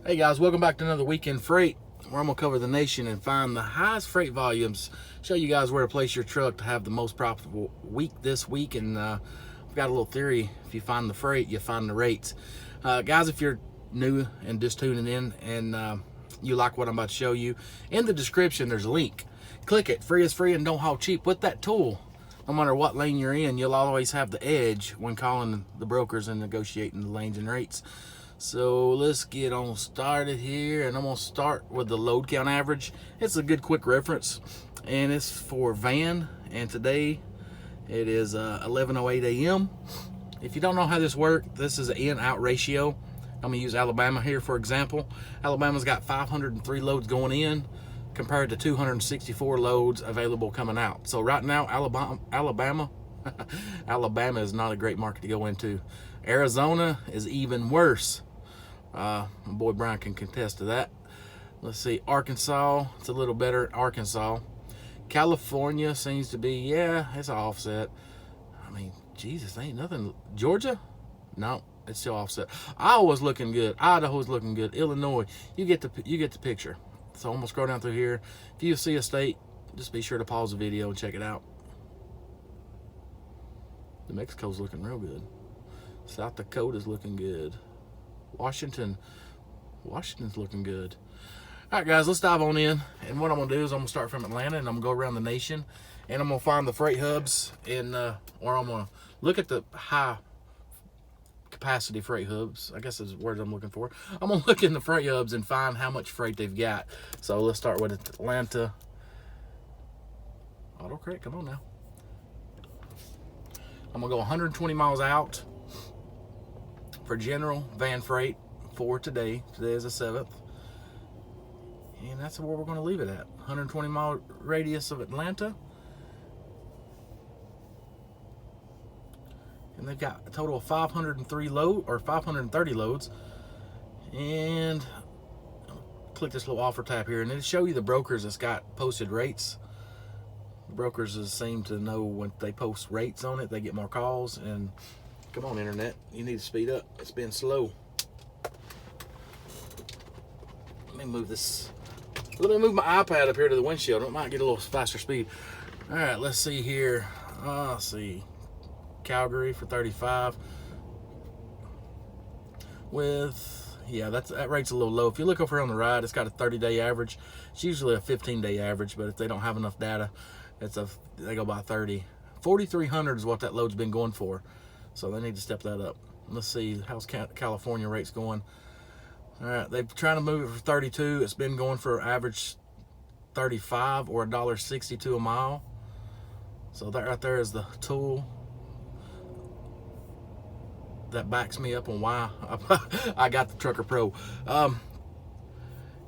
Hey guys, welcome back to another Week in Freight, where I'm going to cover the nation and find the highest freight volumes, show you guys where to place your truck to have the most profitable week this week. And I've got a little theory: if you find the freight, you find the rates. Guys, if you're new and just tuning in and you like what I'm about to show you, in the description there's a link. Click it. Free is free and don't haul cheap. With that tool, no matter what lane you're in, you'll always have the edge when calling the brokers and negotiating the lanes and rates. So let's get on started here, and I'm going to start with the load count average. It's a good quick reference, and it's for van, and today it is 11:08 a.m. If you don't know how this works, this is an in-out ratio. I'm going to use Alabama here for example. Alabama's got 503 loads going in compared to 264 loads available coming out. So right now, Alabama is not a great market to go into. Arizona is even worse. My boy Brian can contest to that. Let's see, Arkansas, it's a little better. Arkansas. California seems to be, yeah, it's an offset. I mean, Jesus, ain't nothing. Georgia? No, it's still offset. Iowa's looking good. Idaho's looking good. Illinois, you get the picture. So I'm gonna scroll down through here. If you see a state, just be sure to pause the video and check it out. New Mexico's looking real good. South Dakota's looking good. Washington's looking good. All right, guys, let's dive on in. And what I'm gonna do is I'm gonna start from Atlanta, and I'm gonna go around the nation, and I'm gonna find the freight hubs or I'm gonna look at the high capacity freight hubs. I guess is the word I'm looking for. I'm gonna look in the freight hubs and find how much freight they've got. So let's start with Atlanta. Autocorrect, come on now. I'm gonna go 120 miles out for general van freight for today. Today is the 7th. And that's where we're going to leave it at. 120 mile radius of Atlanta. And they've got a total of 530 loads. And click this little offer tab here, and it'll show you the brokers that's got posted rates. The brokers seem to know when they post rates on it, they get more calls. And come on, internet, you need to speed up. It's been slow. Let me move this. Let me move my iPad up here to the windshield. It might get a little faster speed. All right, let's see here. Let's see. Calgary for 35. That rate's a little low. If you look over on the right, it's got a 30-day average. It's usually a 15-day average, but if they don't have enough data, they go by 30. 4,300 is what that load's been going for. So they need to step that up. Let's see, how's California rates going? All right, they're trying to move it for 32. It's been going for average 35 or $1.62 a mile. So that right there is the tool that backs me up on why I got the Trucker Pro.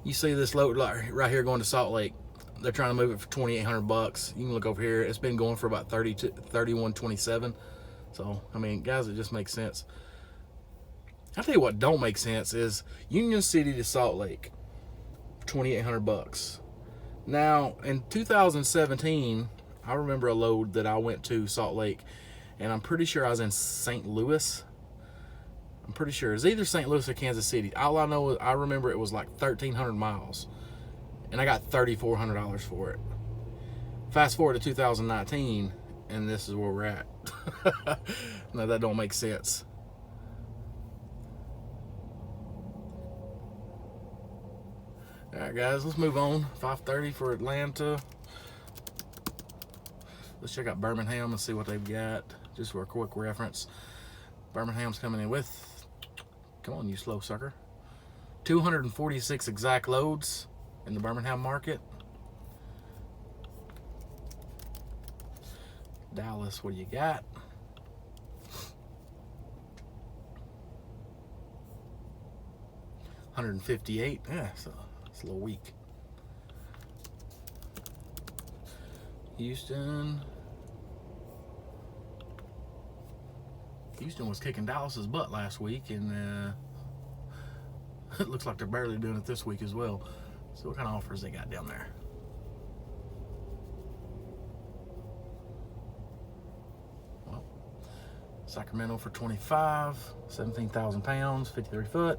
You see this load right here going to Salt Lake. They're trying to move it for $2,800. You can look over here. It's been going for about 31.27. So, I mean, guys, it just makes sense. I'll tell you what don't make sense is Union City to Salt Lake, $2,800. Now, in 2017, I remember a load that I went to Salt Lake, and I'm pretty sure I was in St. Louis. I'm pretty sure it's either St. Louis or Kansas City. All I know is I remember it was like 1,300 miles, and I got $3,400 for it. Fast forward to 2019, and this is where we're at. No, that don't make sense. All right, guys, let's move on. 530 for Atlanta. Let's check out Birmingham and see what they've got, just for a quick reference. Birmingham's coming in with, come on, you slow sucker, 246 exact loads in the Birmingham market. Dallas, what do you got? $158. Yeah, so it's a little weak. Houston was kicking Dallas's butt last week, and it looks like they're barely doing it this week as well. So what kind of offers they got down there? Well, Sacramento for 25, 17,000 pounds, 53 foot.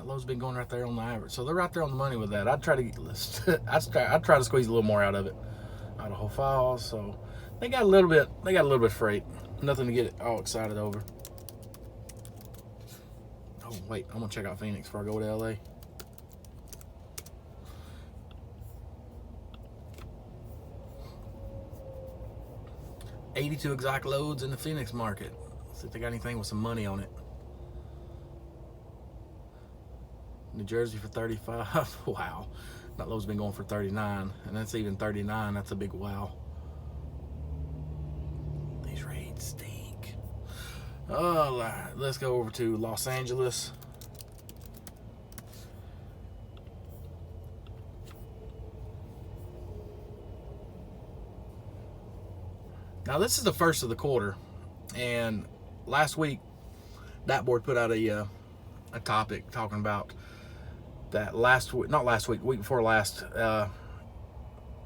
load's been going right there on the average. So they're right there on the money with that. I'd try to I'd try to squeeze a little more out of it. Idaho Falls. So they got a little bit of freight. Nothing to get all excited over. Oh wait, I'm gonna check out Phoenix before I go to LA. $82 exact loads in the Phoenix market. See if they got anything with some money on it. New Jersey for 35. Wow. That load's been going for 39. And that's even 39. That's a big wow. These rates stink. Oh, let's go over to Los Angeles. Now this is the first of the quarter, and last week that board put out a topic talking about that week before last,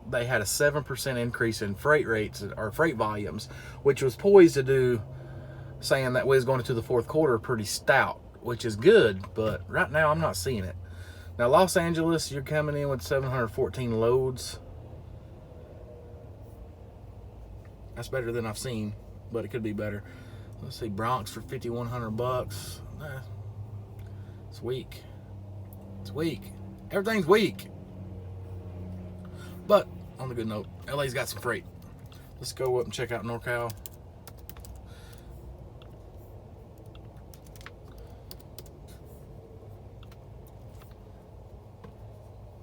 they had a 7% increase in freight rates or freight volumes, which was poised to do, saying that we was going into the fourth quarter pretty stout, which is good, but right now I'm not seeing it. Now Los Angeles, you're coming in with 714 loads. That's better than I've seen, but it could be better. Let's see, Bronx for $5,100. It's weak. It's weak. Everything's weak. But on the good note, LA's got some freight. Let's go up and check out NorCal.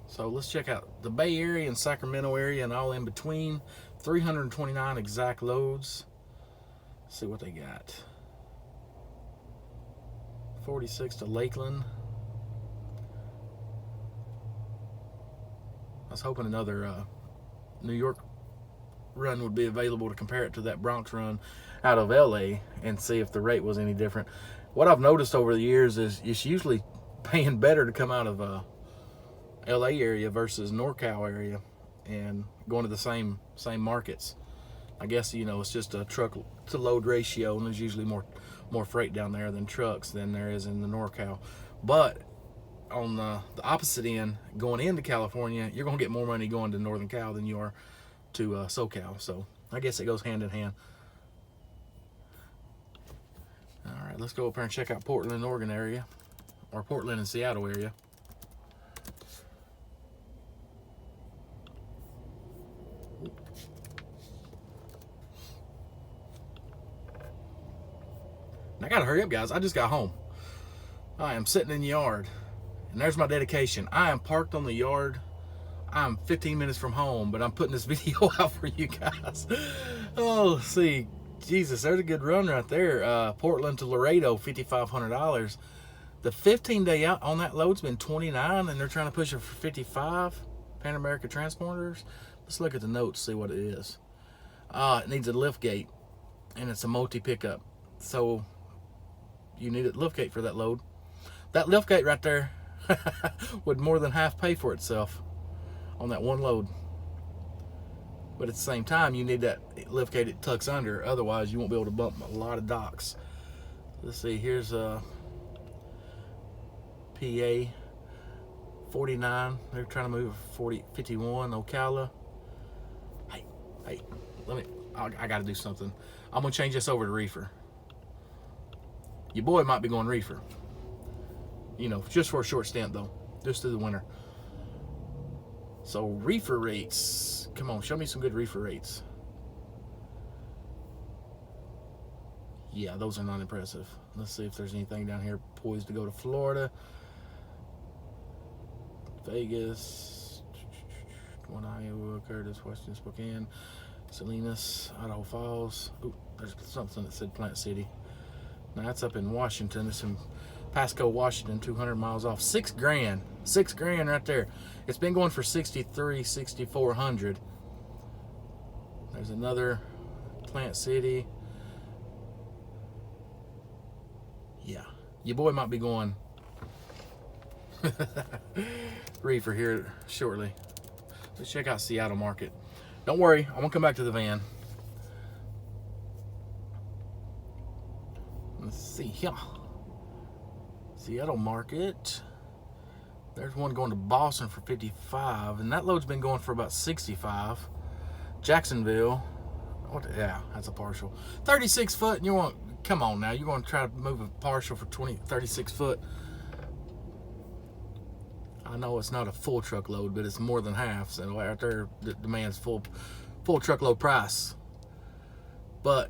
So let's check out the Bay Area and Sacramento area and all in between. 329 exact loads. Let's see what they got. 46 to Lakeland. I was hoping another New York run would be available to compare it to that Bronx run out of LA and see if the rate was any different. What I've noticed over the years is it's usually paying better to come out of LA area versus NorCal area and going to the same markets. I guess, you know, it's just a truck to load ratio, and there's usually more freight down there than trucks than there is in the NorCal. But on the opposite end, going into California, you're going to get more money going to Northern Cal than you are to SoCal. So I guess it goes hand in hand. All right, let's go up here and check out Portland, Oregon area, or Portland and Seattle area. I gotta hurry up, guys. I just got home. I am sitting in the yard, and there's my dedication. I am parked on the yard. I'm 15 minutes from home, but I'm putting this video out for you guys. Oh, see, Jesus, there's a good run right there. Portland to Laredo, $5,500. The 15-day out on that load's been 29, and they're trying to push it for 55. Pan America Transporters. Let's look at the notes, see what it is. It needs a lift gate, and it's a multi-pickup. So you need a lift gate for that load. That lift gate right there would more than half pay for itself on that one load. But at the same time, you need that lift gate that tucks under. Otherwise, you won't be able to bump a lot of docks. Let's see, here's a PA 49. They're trying to move 51. Ocala. Hey, I got to do something. I'm going to change this over to Reefer. Your boy might be going Reefer. You know, just for a short stint though. Just through the winter. So Reefer rates. Come on, show me some good Reefer rates. Yeah, those are not impressive. Let's see if there's anything down here poised to go to Florida. Vegas. One Iowa, Curtis, Washington, Spokane, Salinas, Idaho Falls. Ooh, there's something that said Plant City. Now that's up in Washington. It's in Pasco, Washington, 200 miles off. $6,000. $6,000 right there. It's been going for 63, 6,400. There's another Plant City. Yeah, your boy might be going Reefer here shortly. Let's check out Seattle market. Don't worry, I'm gonna come back to the van. Let's see here. Seattle market. There's one going to Boston for 55, and that load's been going for about 65. Jacksonville, yeah, that's a partial. 36 foot, and you want, come on now, you're going to try to move a partial for 36 foot. I know it's not a full truckload, but it's more than half, so right there it demands full truckload price. But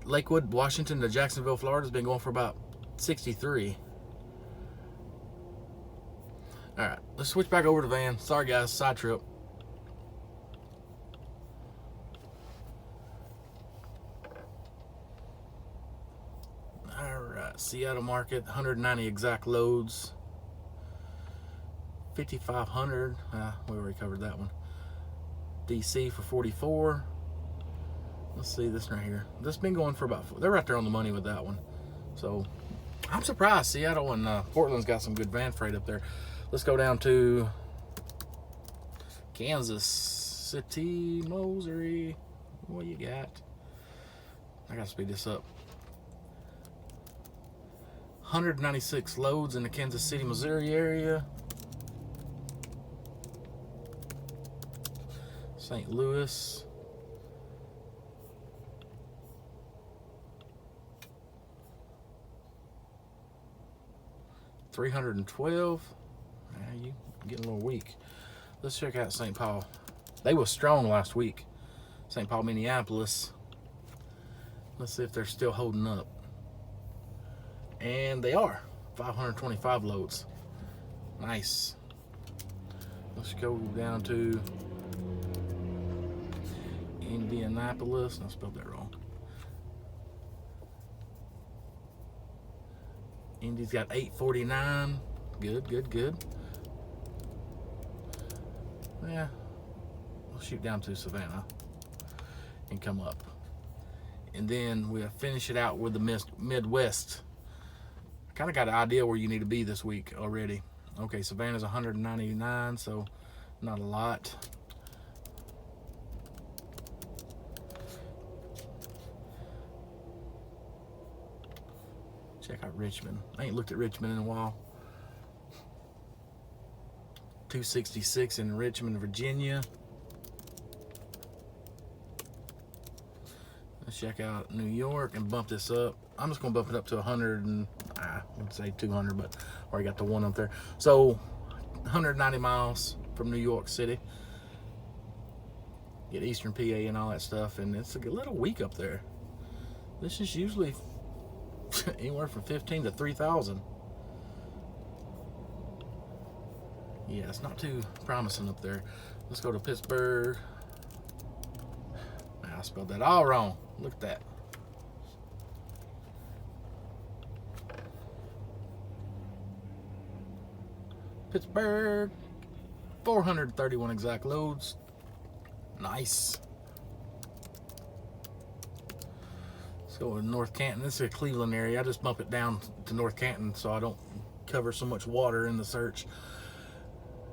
Lakewood, Washington to Jacksonville, Florida has been going for about 63. All right, let's switch back over to van. Sorry guys, side trip. All right, Seattle market, 190 exact loads. 5,500. We already covered that one. DC for 44. Let's see this right here. This been going for about, they're right there on the money with that one. So I'm surprised. Seattle and Portland's got some good van freight up there. Let's go down to Kansas City, Missouri. What you got? I gotta speed this up. 196 loads in the Kansas City, Missouri area. St. Louis. $312. You getting a little weak. Let's check out St. Paul. They were strong last week. St. Paul, Minneapolis. Let's see if they're still holding up. And they are. 525 loads. Nice. Let's go down to Indianapolis. I spelled that wrong. Indy's got 849. Good, good, good. Yeah. We'll shoot down to Savannah and come up. And then we'll finish it out with the Midwest. Kind of got an idea where you need to be this week already. Okay, Savannah's 199, so not a lot. Check out Richmond. I ain't looked at Richmond in a while. 266 in Richmond, Virginia. Let's check out New York and bump this up. I'm just gonna bump it up to 100 and I would say 200, but already got the one up there. So 190 miles from New York City. Get Eastern PA and all that stuff, and it's a little weak up there. This is usually anywhere from 15 to 3,000. Yeah, it's not too promising up there. Let's go to Pittsburgh. I spelled that all wrong. Look at that. Pittsburgh, 431 exact loads. Nice. Let's go with North Canton. This is a Cleveland area. I just bump it down to North Canton so I don't cover so much water in the search.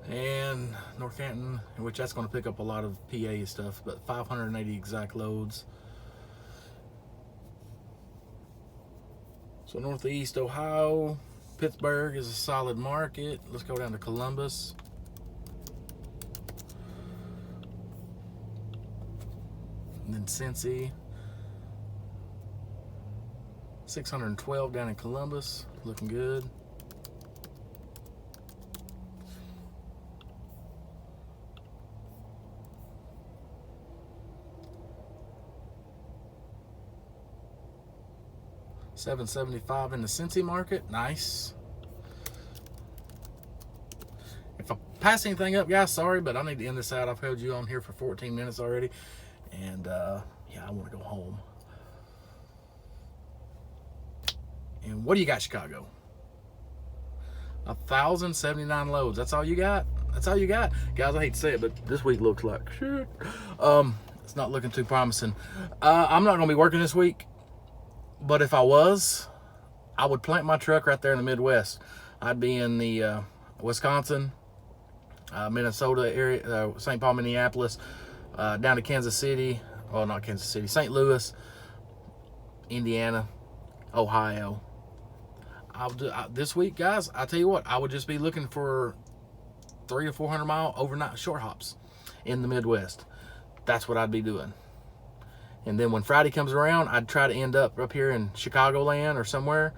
And North Canton, which that's going to pick up a lot of PA stuff, but 580 exact loads. So Northeast Ohio, Pittsburgh is a solid market. Let's go down to Columbus. And then Cincy. 612 down in Columbus, looking good. $775 in the Cincy market. Nice. If I pass anything up, guys, sorry, but I need to end this out. I've held you on here for 14 minutes already, and yeah, I want to go home. And what do you got, Chicago? 1,079 loads. That's all you got? That's all you got? Guys, I hate to say it, but this week looks like shit. It's not looking too promising. I'm not going to be working this week. But if I was, I would plant my truck right there in the Midwest. I'd be in the Wisconsin, Minnesota area, St. Paul, Minneapolis, down to Kansas City. Well, not Kansas City, St. Louis, Indiana, Ohio. I'll do this week, guys. I tell you what, I would just be looking for 300 or 400 mile overnight short hops in the Midwest. That's what I'd be doing. And then when Friday comes around, I'd try to end up here in Chicagoland or somewhere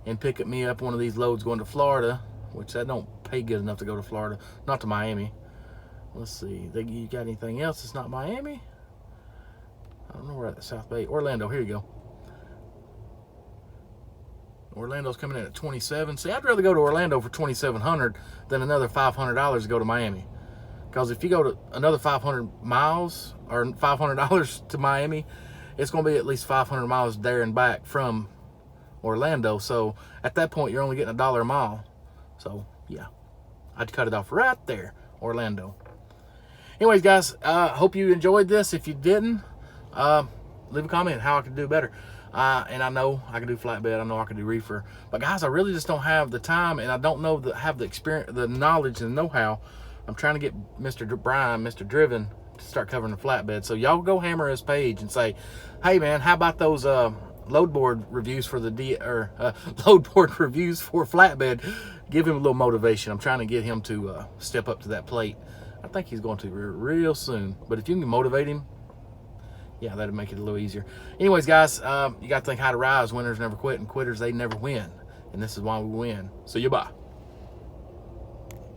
and pick me up one of these loads going to Florida, which that don't pay good enough to go to Florida, not to Miami. Let's see, you got anything else that's not Miami? I don't know where at South Bay. Orlando, here you go. Orlando's coming in at 27. See, I'd rather go to Orlando for 2,700 than another $500 to go to Miami. Because if you go to another 500 miles or $500 to Miami, it's going to be at least 500 miles there and back from Orlando. So at that point, you're only getting $1 a mile. So yeah, I'd cut it off right there, Orlando. Anyways, guys, hope you enjoyed this. If you didn't, leave a comment how I could do better. And I know I can do flatbed, I know I can do reefer, but guys, I really just don't have the time, and I don't know have the experience, the knowledge and know-how. I'm trying to get Mr. Brian, Mr. Driven, to start covering the flatbed. So y'all go hammer his page and say, hey man, how about those load board reviews for the load board reviews for flatbed? Give him a little motivation. I'm trying to get him to step up to that plate. I think he's going to real soon, but if you can motivate him, yeah, that'd make it a little easier. Anyways, guys, you got to think how to rise. Winners never quit, and quitters, they never win. And this is why we win. So, bye.